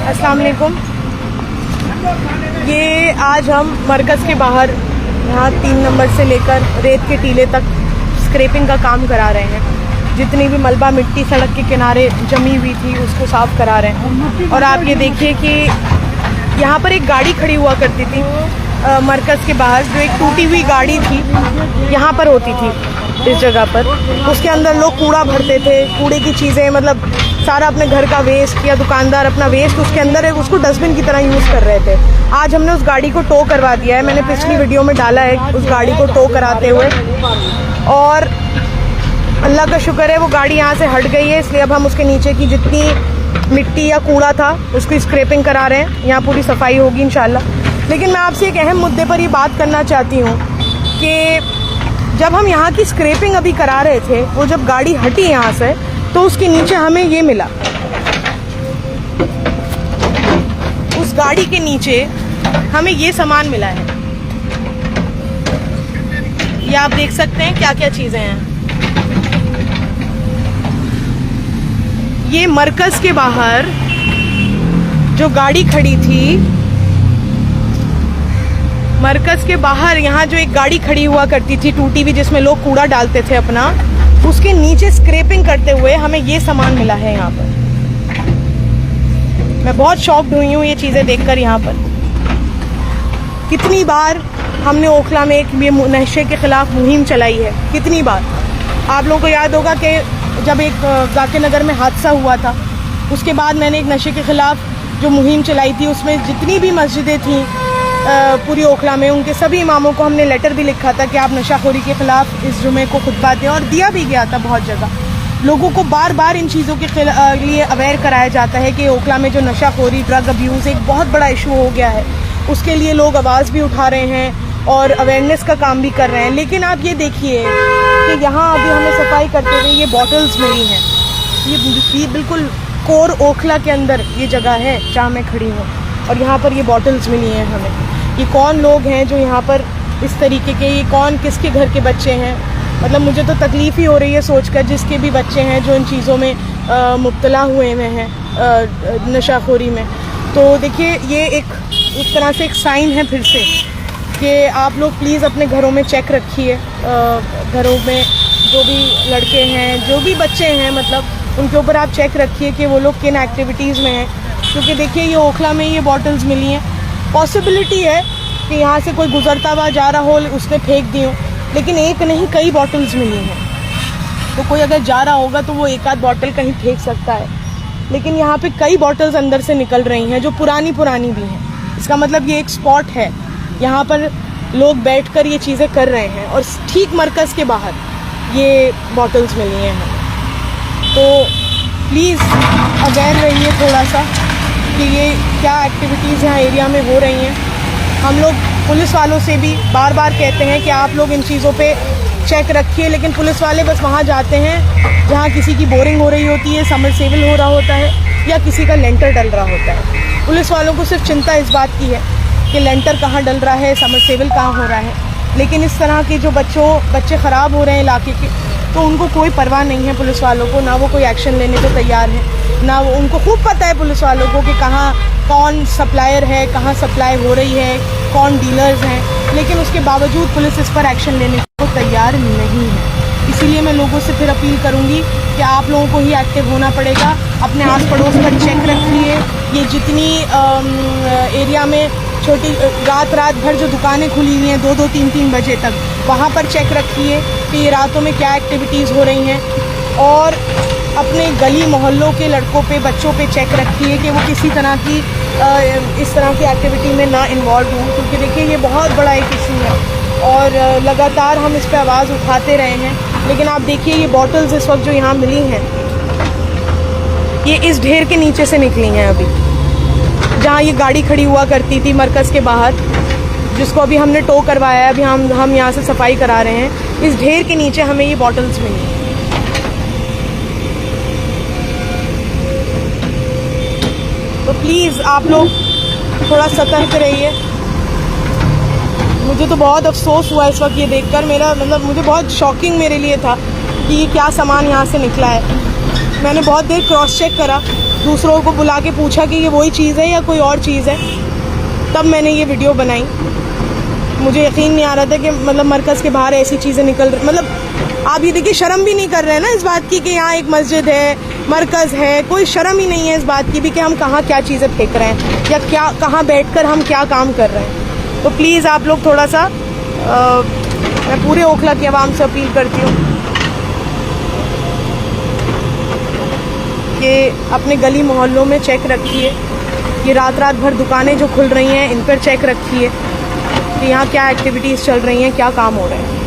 अस्सलाम वालेकुम। ये आज हम मरकज़ के बाहर यहाँ 3 नंबर से लेकर रेत के टीले तक स्क्रैपिंग का काम करा रहे हैं। जितनी भी मलबा मिट्टी सड़क के किनारे जमी हुई थी उसको साफ़ करा रहे हैं। और आप ये देखिए कि यहाँ पर एक गाड़ी खड़ी हुआ करती थी मरकज़ के बाहर, जो एक टूटी हुई गाड़ी थी यहाँ पर होती थी इस जगह पर। उसके अंदर लोग कूड़ा भरते थे, कूड़े की चीज़ें, मतलब सारा अपने घर का वेस्ट या दुकानदार अपना वेस्ट उसके अंदर है, उसको डस्टबिन की तरह यूज़ कर रहे थे। आज हमने उस गाड़ी को टो करवा दिया है। मैंने पिछली वीडियो में डाला है उस गाड़ी को टो कराते हुए, और अल्लाह का शुक्र है वो गाड़ी यहाँ से हट गई है। इसलिए अब हम उसके नीचे की जितनी मिट्टी या कूड़ा था उसकी स्क्रैपिंग करा रहे हैं। यहाँ पूरी सफाई होगी इंशाल्लाह। लेकिन मैं आपसे एक अहम मुद्दे पर ये बात करना चाहती हूँ कि जब हम यहाँ की स्क्रैपिंग अभी करा रहे थे, वो जब गाड़ी हटी यहाँ से, तो उसके नीचे हमें ये मिला। उस गाड़ी के नीचे हमें ये सामान मिला है। ये आप देख सकते हैं क्या क्या चीजें हैं। ये मरकज के बाहर जो गाड़ी खड़ी थी, मरकज के बाहर यहाँ जो एक गाड़ी खड़ी हुआ करती थी टूटी हुई, जिसमें लोग कूड़ा डालते थे अपना, उसके नीचे स्क्रैपिंग करते हुए हमें ये सामान मिला है यहाँ पर। मैं बहुत शॉक्ड हुई हूँ ये चीज़ें देखकर। यहाँ पर कितनी बार हमने ओखला में एक ये नशे के खिलाफ मुहिम चलाई है, कितनी बार। आप लोगों को याद होगा कि जब एक जाकिर नगर में हादसा हुआ था, उसके बाद मैंने एक नशे के खिलाफ जो मुहिम चलाई थी, उसमें जितनी भी मस्जिदें थीं पूरी ओखला में, उनके सभी इमामों को हमने लेटर भी लिखा था कि आप नशाखोरी के ख़िलाफ़ इस जुमे को खुतबा दें, और दिया भी गया था बहुत जगह। लोगों को बार बार इन चीज़ों के लिए अवेयर कराया जाता है कि ओखला में जो नशाखोरी, ड्रग अब्यूज़ एक बहुत बड़ा इशू हो गया है। उसके लिए लोग आवाज़ भी उठा रहे हैं और अवेयरनेस का काम भी कर रहे हैं। लेकिन आप ये देखिए कि यहाँ अभी हमें सफाई करते हुए ये बॉटल्स मिली हैं। ये बिल्कुल कोर ओखला के अंदर ये जगह है जहाँ मैं खड़ी हूँ, और यहाँ पर ये बॉटल्स मिली हैं हमें। ये कौन लोग हैं जो यहाँ पर इस तरीके के, ये कौन किसके घर के बच्चे हैं। मतलब मुझे तो तकलीफ़ ही हो रही है सोचकर, जिसके भी बच्चे हैं जो इन चीज़ों में मुब्तला हुए हैं नशाखोरी में। तो देखिए ये एक तरह से एक साइन है फिर से कि आप लोग प्लीज़ अपने घरों में चेक रखिए। घरों में जो भी लड़के हैं, जो भी बच्चे हैं, मतलब उनके ऊपर आप चेक रखिए कि वो लोग किन एक्टिविटीज़ में हैं। क्योंकि देखिए ये ओखला में ये बॉटल्स मिली हैं। पॉसिबिलिटी है कि यहाँ से कोई गुजरता हुआ जा रहा हो, उसने फेंक दी हो, लेकिन एक नहीं कई बॉटल्स मिली हैं। तो कोई अगर जा रहा होगा तो वो एक आध बॉटल कहीं फेंक सकता है, लेकिन यहाँ पे कई बॉटल्स अंदर से निकल रही हैं जो पुरानी भी हैं। इसका मतलब ये एक स्पॉट है, यहाँ पर लोग बैठकर ये चीज़ें कर रहे हैं, और ठीक मरकज़ के बाहर ये बॉटल्स मिली हैं हमें। तो प्लीज़ अवेयर रहिए थोड़ा सा कि ये क्या एक्टिविटीज़ यहाँ एरिया में हो रही हैं। हम लोग पुलिस वालों से भी बार बार कहते हैं कि आप लोग इन चीज़ों पे चेक रखिए, लेकिन पुलिस वाले बस वहाँ जाते हैं जहाँ किसी की बोरिंग हो रही होती है, सबमर्सिबल हो रहा होता है, या किसी का लेंटर डल रहा होता है। पुलिस वालों को सिर्फ चिंता इस बात की है कि लेंटर कहाँ डल रहा है, सबमर्सिबल कहाँ हो रहा है। लेकिन इस तरह के जो बच्चे ख़राब हो रहे हैं इलाके के, तो उनको कोई परवाह नहीं है पुलिस वालों को, ना वो कोई एक्शन लेने को तैयार है, ना वो, उनको खूब पता है पुलिस वालों को कि कहाँ कौन सप्लायर है, कहाँ सप्लाई हो रही है, कौन डीलर्स हैं। लेकिन उसके बावजूद पुलिस इस पर एक्शन लेने को तैयार नहीं है। इसीलिए मैं लोगों से फिर अपील करूँगी कि आप लोगों को ही एक्टिव होना पड़ेगा। अपने आस पड़ोस पर चेक रखिए। ये जितनी एरिया में छोटी रात भर जो दुकानें खुली हुई हैं 2-2, 3-3 बजे तक, वहाँ पर चेक रखिए कि ये रातों में क्या एक्टिविटीज़ हो रही हैं। और अपने गली मोहल्लों के लड़कों पे, बच्चों पे चेक रखिए कि वो किसी तरह की इस तरह की एक्टिविटी में ना इन्वॉल्व हों, क्योंकि देखिए ये बहुत बड़ा एक इशू है और लगातार हम इस पर आवाज़ उठाते रहे हैं। लेकिन आप देखिए ये बॉटल्स इस वक्त जो यहाँ मिली हैं, ये इस ढेर के नीचे से निकली हैं अभी, जहाँ ये गाड़ी खड़ी हुआ करती थी मरकज़ के बाहर, जिसको अभी हमने टो करवाया है। अभी हम यहाँ से सफाई करा रहे हैं। इस ढेर के नीचे हमें ये बॉटल्स मिली। तो प्लीज़ आप लोग थोड़ा सतर्क रहिए। मुझे तो बहुत अफसोस हुआ इस वक्त ये देखकर। मुझे बहुत शॉकिंग मेरे लिए था कि ये क्या सामान यहाँ से निकला है। मैंने बहुत देर क्रॉस चेक करा, दूसरों को बुला के पूछा कि ये वही चीज़ है या कोई और चीज़ है, तब मैंने ये वीडियो बनाई। मुझे यकीन नहीं आ रहा था कि मतलब मरकज़ के बाहर ऐसी चीज़ें निकल रही। मतलब आप ये देखिए, शर्म भी नहीं कर रहे हैं ना इस बात की कि यहाँ एक मस्जिद है, मरकज़ है। कोई शर्म ही नहीं है इस बात की भी कि हम कहाँ क्या चीज़ें फेंक रहे हैं या क्या कहाँ बैठकर हम क्या काम कर रहे हैं। तो प्लीज़ आप लोग थोड़ा सा, मैं पूरे ओखला की आवाम से अपील करती हूँ कि अपने गली मोहल्लों में चेक रखिए। ये रात रात भर दुकानें जो खुल रही हैं इन पर चेक रखिए कि यहाँ क्या एक्टिविटीज़ चल रही हैं, क्या काम हो रहे हैं।